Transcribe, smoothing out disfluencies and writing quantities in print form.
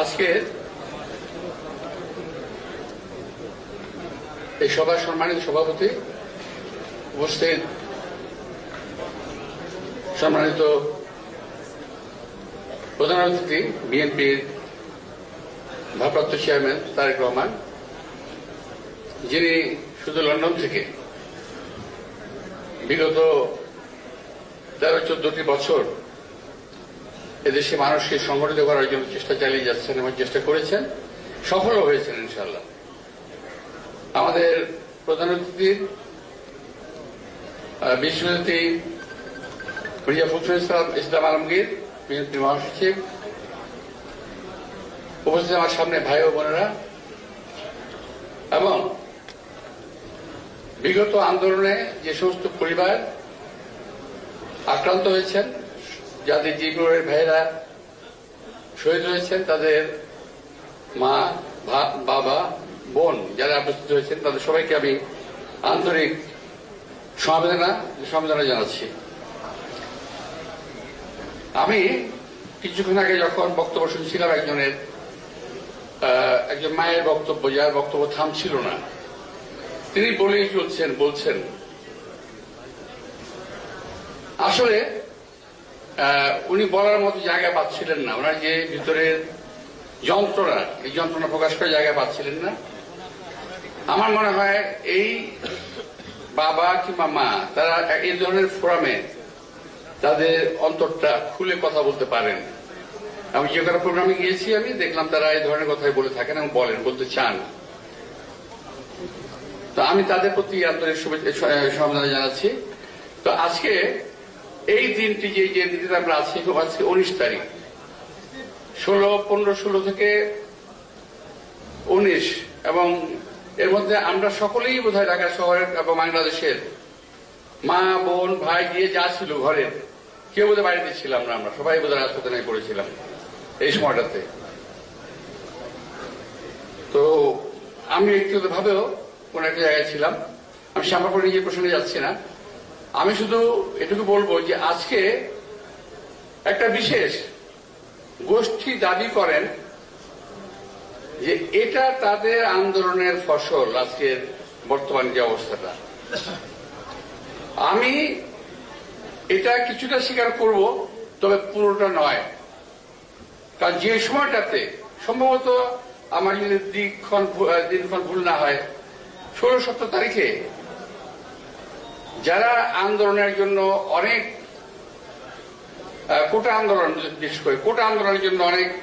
আজকে এই সভার সম্মানিত সভাপতি, উপস্থিত সম্মানিত প্রধান অতিথি বিএনপির ভারপ্রাপ্ত চেয়ারম্যান তারেক রহমান, যিনি শুধু লন্ডন থেকে বিগত 13-14টি বছর এদেশে মানুষকে সংগঠিত করার জন্য চেষ্টা চালিয়ে যাচ্ছেন এবং চেষ্টা করেছেন, সফলও হয়েছেন ইনশাআল্লাহ। আমাদের প্রধান অতিথি বিশ্বজ্যোতি মির্জা ফখরুল ইসলাম আলমগীর, বিএনপি মহাসচিব, উপস্থিত আমার সামনে ভাই ও বোনেরা, এবং বিগত আন্দোলনে যে সমস্ত পরিবার আক্রান্ত হয়েছেন, যাদের জীবনের ভাইয়েরা শহীদ হয়েছেন, তাদের মা, বাবা, বোন যারা উপস্থিত হয়েছেন, তাদের সবাইকে আমি আন্তরিক সমবেদনা জানাচ্ছি। আমি কিছুক্ষণ আগে যখন বক্তব্য শুনছিলাম একজন মায়ের বক্তব্য, যার বক্তব্য থামছিল না, তিনি বলেই বলছেন আসলে উনি বলার মতো জায়গা পাচ্ছিলেন না, ওনার যে ভিতরের যন্ত্রণা, এই যন্ত্রণা প্রকাশ করার জায়গা পাচ্ছিলেন না। আমার মনে হয় এই বাবা কিংবা মা, তারা এই ধরনের ফোরামে তাদের অন্তরটা খুলে কথা বলতে পারেন। আমি যে কোনো প্রোগ্রামে গিয়েছি, আমি দেখলাম তারা এই ধরনের কথাই বলে থাকেন এবং বলতে চান। তো আমি তাদের প্রতি আন্তরিক সমবেদনা জানাচ্ছি। তো আজকে এই দিনটি, যে দিনটিতে আমরা আছি, আজকে 19 তারিখ, 15-16 থেকে 19, এবং এর মধ্যে আমরা সকলেই বোধহয় ঢাকা শহরের এবং বাংলাদেশের মা, বোন, ভাই দিয়ে যা ছিল ঘরের, কেউ বোধহয় বাড়িতে ছিলাম না, আমরা সবাই বোধহয় হাসপাতালে পড়েছিলাম এই সময়টাতে। তো আমি ব্যক্তিগতভাবেও কোন একটা জায়গায় ছিলাম। আমি শ্যামাপুর নিজের প্রসঙ্গে যাচ্ছি না, আমি শুধু এটুকু বলবো যে আজকে একটা বিশেষ গোষ্ঠী দাবি করেন যে এটা তাদের আন্দোলনের ফসল, আজকের বর্তমান যে অবস্থাটা। আমি এটা কিছুটা স্বীকার করব, তবে পুরোটা নয়। কারণ যে সময়টাতে সম্ভবত আমার যদি দিনক্ষণ ভুল না হয়, 16-17 তারিখে যারা আন্দোলনের জন্য অনেক কোটা আন্দোলন, বিশেষ করে কোটা আন্দোলনের জন্য অনেক